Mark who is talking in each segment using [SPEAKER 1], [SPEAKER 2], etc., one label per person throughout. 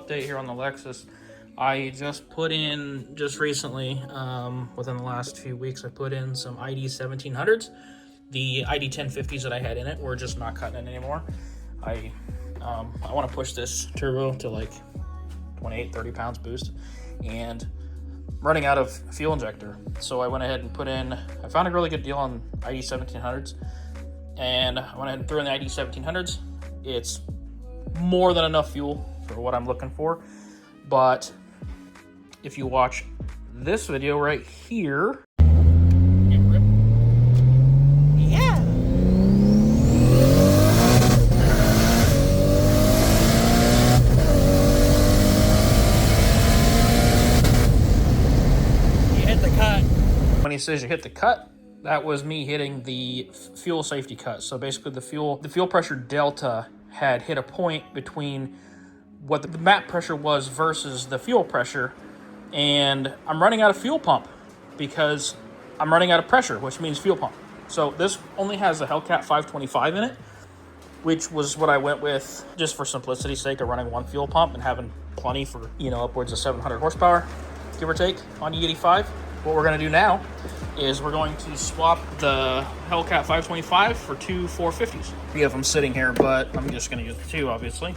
[SPEAKER 1] update here on the Lexus. I just put in, just recently, within the last few weeks, I put in some ID1700s. The ID1050s that I had in it were just not cutting it anymore. I want to push this turbo to like 28, 30 pounds boost, and I'm running out of fuel injector. So I went ahead and put in, I found a really good deal on ID1700s, and I went ahead and threw in the ID1700s. It's more than enough fuel for what I'm looking for, but if you watch this video right here, yeah, you hit the cut. When he says you hit the cut, that was me hitting the fuel safety cut. So basically the fuel pressure delta had hit a point between what the map pressure was versus the fuel pressure, and I'm running out of fuel pump because I'm running out of pressure, which means fuel pump. So this only has a Hellcat 525 in it, which was what I went with just for simplicity's sake of running one fuel pump and having plenty for, you know, upwards of 700 horsepower, give or take, on E85. What we're going to do now is we're going to swap the Hellcat 525 for two 450s. Three of them sitting here, but I'm just going to use the two, obviously.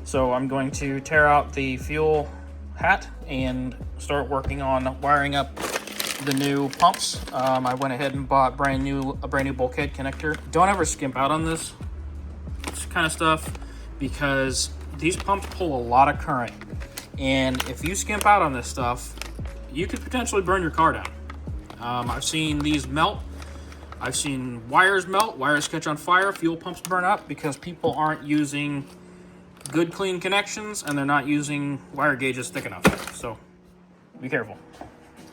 [SPEAKER 1] So I'm going to tear out the fuel hat and start working on wiring up the new pumps. I went ahead and bought a brand new bulkhead connector. Don't ever skimp out on this kind of stuff because these pumps pull a lot of current. And if you skimp out on this stuff, you could potentially burn your car down. I've seen these melt. I've seen wires melt, wires catch on fire, fuel pumps burn up because people aren't using good clean connections and they're not using wire gauges thick enough. So be careful.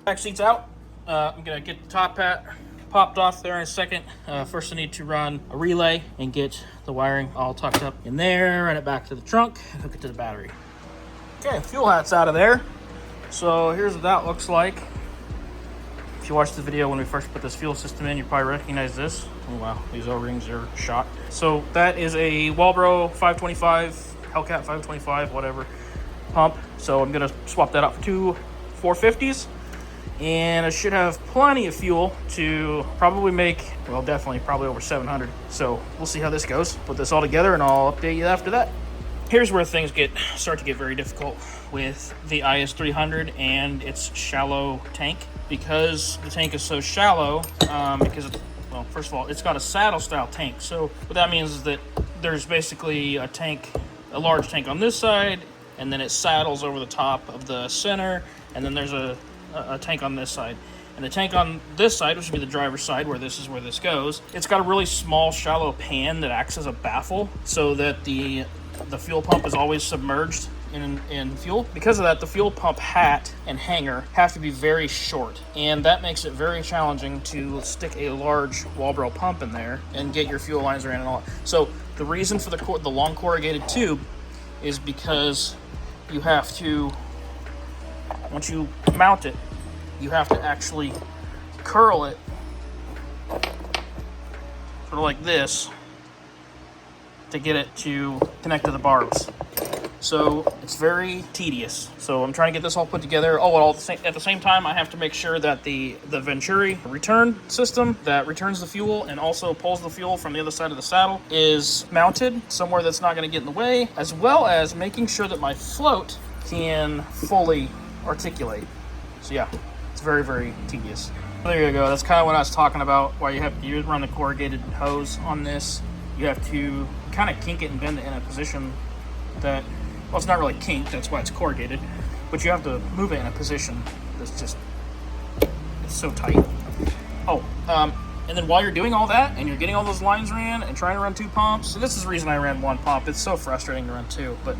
[SPEAKER 1] Back seat's out. I'm gonna get the top hat popped off there in a second. First I need to run a relay and get the wiring all tucked up in there, run it back to the trunk, and hook it to the battery. Okay, fuel hat's out of there. So here's what that looks like. If you watched the video when we first put this fuel system in, you probably recognize this. Oh wow, these O-rings are shot. So that is a Walbro 525, Hellcat 525, whatever, pump. So I'm gonna swap that out for two 450s. And I should have plenty of fuel to probably make, well, definitely probably over 700. So we'll see how this goes. Put this all together and I'll update you after that. Here's where things start to get very difficult with the IS300 and its shallow tank. Because the tank is so shallow, well, first of all, it's got a saddle style tank. So what that means is that there's basically a large tank on this side, and then it saddles over the top of the center, and then there's a tank on this side. And the tank on this side, which would be the driver's side, where this goes, it's got a really small, shallow pan that acts as a baffle so that the fuel pump is always submerged in fuel. Because of that, the fuel pump hat and hanger have to be very short, and that makes it very challenging to stick a large Walbro pump in there and get your fuel lines around and all. So the reason for the long corrugated tube is because you have to, once you mount it, you have to actually curl it sort of like this to get it to connect to the barbs. So it's very tedious. So I'm trying to get this all put together. Oh, and at the same time, I have to make sure that the Venturi return system that returns the fuel and also pulls the fuel from the other side of the saddle is mounted somewhere that's not going to get in the way, as well as making sure that my float can fully articulate. So yeah, it's very, very tedious. There you go. That's kind of what I was talking about, why you run the corrugated hose on this. You have to kind of kink it and bend it in a position that, well, it's not really kinked, that's why it's corrugated, but you have to move it in a position that's just, it's so tight. Oh, and then while you're doing all that, and you're getting all those lines ran, and trying to run two pumps, so this is the reason I ran one pump. It's so frustrating to run two, but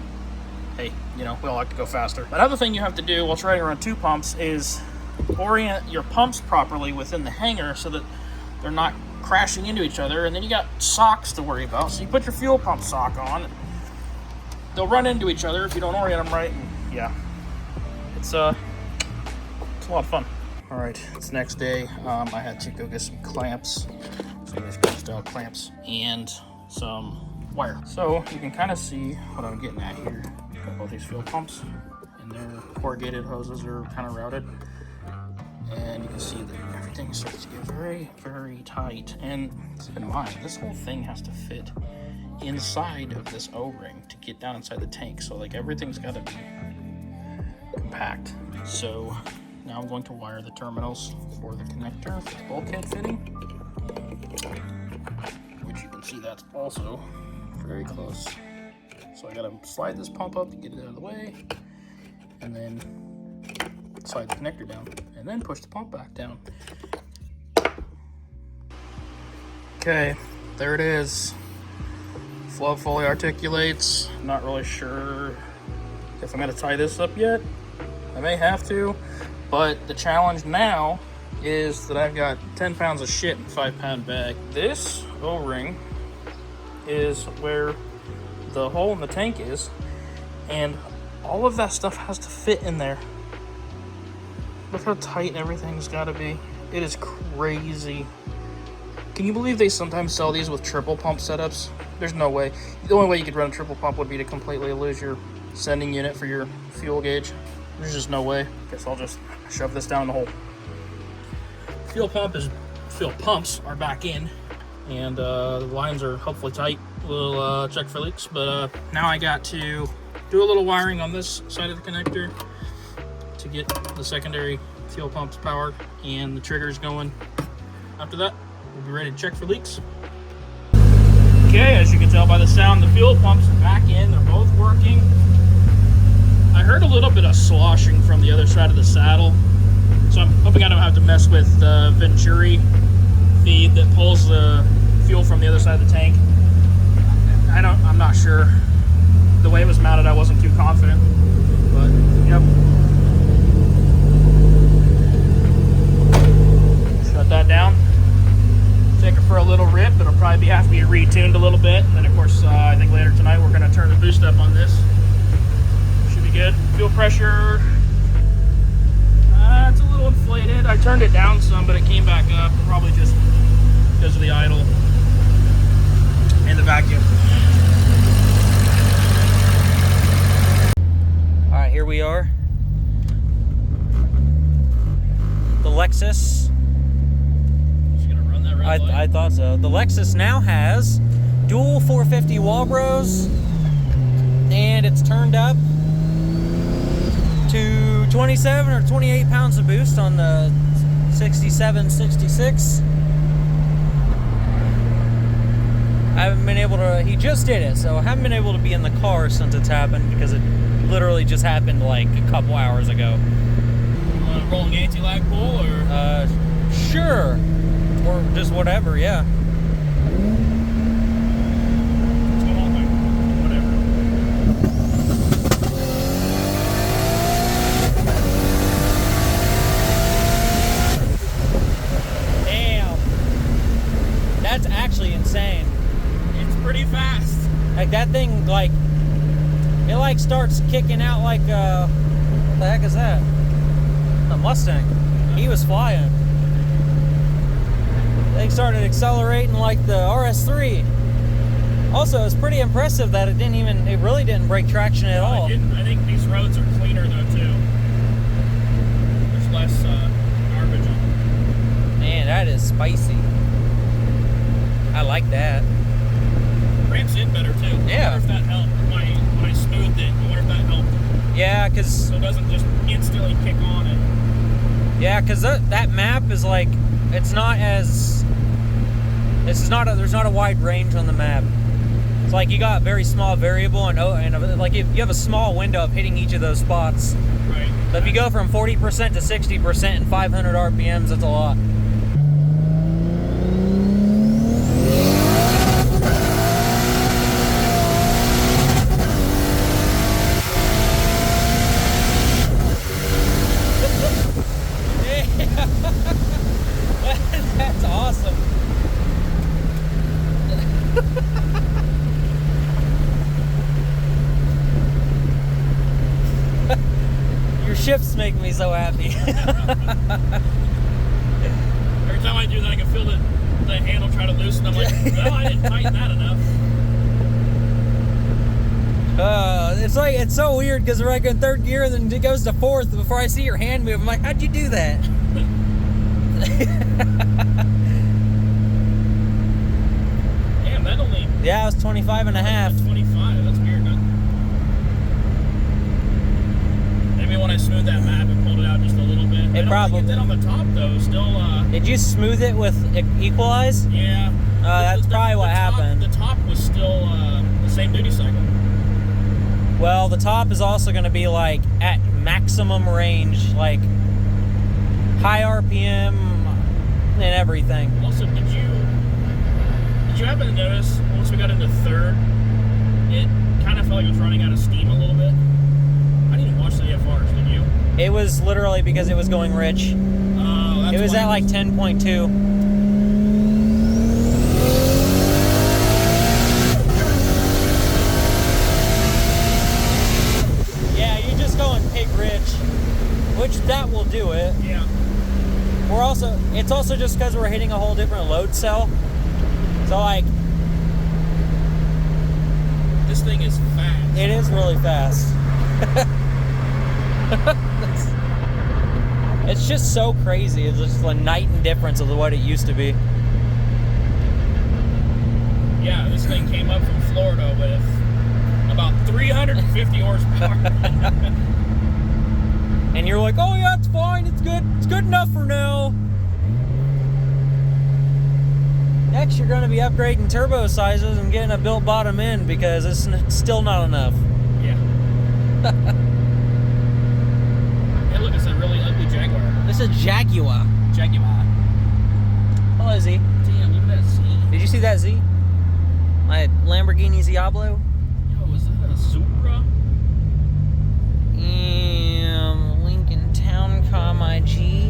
[SPEAKER 1] hey, you know, we all like to go faster. Another thing you have to do while trying to run two pumps is orient your pumps properly within the hanger so that they're not crashing into each other, and then you got socks to worry about. So you put your fuel pump sock on, and they'll run into each other if you don't orient them right, and yeah, it's a lot of fun. All right, it's the next day. I had to go get some clamps, some style clamps, and some wire. So you can kind of see what I'm getting at here. Got both these fuel pumps, and their corrugated hoses are kind of routed. And you can see that everything starts to get very, very tight. And keep in mind, this whole thing has to fit inside of this O-ring to get down inside the tank. So like everything's got to be compact. So now I'm going to wire the terminals for the connector for the bulkhead fitting, which you can see that's also very close. So I gotta slide this pump up to get it out of the way, and then slide the connector down, and then push the pump back down. Okay, there it is. Float fully articulates. I'm not really sure if I'm gonna tie this up yet. I may have to, but the challenge now is that I've got 10 pounds of shit in a 5-pound bag. This O-ring is where the hole in the tank is, and all of that stuff has to fit in there. Look how tight everything's got to be. It is crazy. Can you believe they sometimes sell these with triple pump setups? There's no way. The only way you could run a triple pump would be to completely lose your sending unit for your fuel gauge. There's just no way. Guess I'll just shove this down the hole. Fuel pumps are back in, and the lines are hopefully tight. We'll check for leaks, but now I got to do a little wiring on this side of the connector to get the secondary fuel pumps powered and the triggers going. After that, we'll be ready to check for leaks. Okay, as you can tell by the sound, the fuel pumps are back in. They're both working. I heard a little bit of sloshing from the other side of the saddle, so I'm hoping I don't have to mess with the Venturi feed that pulls the fuel from the other side of the tank. I'm not sure. The way it was mounted, I wasn't too confident, but yep. Shut that down. Take it for a little rip. It'll probably have to be retuned a little bit. And then of course, I think later tonight we're gonna turn the boost up on this. Should be good. Fuel pressure, it's a little inflated. I turned it down some, but it came back up, probably just because of the idle and the vacuum.
[SPEAKER 2] All right, here we are. The Lexus.
[SPEAKER 1] Just gonna run that red light.
[SPEAKER 2] I thought so. The Lexus now has dual 450 wall bros, and it's turned up to 27 or 28 pounds of boost on the 67, 66. I haven't been able to, he just did it, so I haven't been able to be in the car since it's happened because it literally just happened like a couple hours ago.
[SPEAKER 1] Rolling anti-lag pull or?
[SPEAKER 2] Sure. Or just whatever, yeah.
[SPEAKER 1] What's going on, Mike? Whatever.
[SPEAKER 2] Damn. That's actually insane.
[SPEAKER 1] It's pretty fast.
[SPEAKER 2] Like that thing, like, it like starts kicking out like, what the heck is that? A Mustang. He was flying. They started accelerating like the RS3. Also, it's pretty impressive that it really didn't break traction at all.
[SPEAKER 1] I think these roads are cleaner though too. There's less garbage on them.
[SPEAKER 2] Man, that is spicy. I like that.
[SPEAKER 1] Ramps in better too.
[SPEAKER 2] Yeah.
[SPEAKER 1] I wonder if that helped. When I smoothed it, I wonder if that helped.
[SPEAKER 2] Yeah, because...
[SPEAKER 1] So it doesn't just instantly kick on it.
[SPEAKER 2] Yeah, because that map is like... It's not as... There's not a wide range on the map. It's like you got very small variable and like you have a small window of hitting each of those spots.
[SPEAKER 1] Right.
[SPEAKER 2] So if you go from 40% to 60% in 500 RPMs, that's a lot. That's awesome. Your shifts make me so happy.
[SPEAKER 1] Every time I do that, I can feel the handle try to loosen. I'm like, well, I didn't tighten that enough.
[SPEAKER 2] It's so weird because we're like in third gear and then it goes to fourth. Before I see your hand move, I'm like, how'd you do that?
[SPEAKER 1] Damn, that only...
[SPEAKER 2] Yeah, it was 25 and a half.
[SPEAKER 1] 25, that's weird, huh? Maybe when I smoothed that map and pulled it out just a little bit.
[SPEAKER 2] It probably...
[SPEAKER 1] Think it did on the top, though, still...
[SPEAKER 2] Did you smooth it with equalize?
[SPEAKER 1] Yeah.
[SPEAKER 2] That's probably what happened.
[SPEAKER 1] The top was still the same duty cycle.
[SPEAKER 2] Well, the top is also going to be like at maximum range, like high RPM and everything.
[SPEAKER 1] Also, did you happen to notice once we got into third, it kind of felt like it was running out of steam a little bit? I didn't even watch the AFRs, did you?
[SPEAKER 2] It was literally because it was going rich.
[SPEAKER 1] Oh, that's
[SPEAKER 2] it was
[SPEAKER 1] why
[SPEAKER 2] at like 10.2. Which that will do it.
[SPEAKER 1] Yeah.
[SPEAKER 2] It's also just because we're hitting a whole different load cell. So like,
[SPEAKER 1] this thing is fast.
[SPEAKER 2] It is really fast. It's just so crazy. It's just a night and difference of what it used to be.
[SPEAKER 1] Yeah, this thing came up from Florida with about 350 horsepower.
[SPEAKER 2] And you're like, oh yeah, it's fine, it's good enough for now. Next, you're going to be upgrading turbo sizes and getting a built bottom end because it's still not enough.
[SPEAKER 1] Yeah. Hey, look, it's a really ugly Jaguar.
[SPEAKER 2] This is Jaguar.
[SPEAKER 1] Jaguar.
[SPEAKER 2] Hello, Z.
[SPEAKER 1] Damn, look at that Z.
[SPEAKER 2] Did you see that Z? My Lamborghini Diablo.
[SPEAKER 1] Yo, is that a Supra?
[SPEAKER 2] Lincoln Town Car, my G.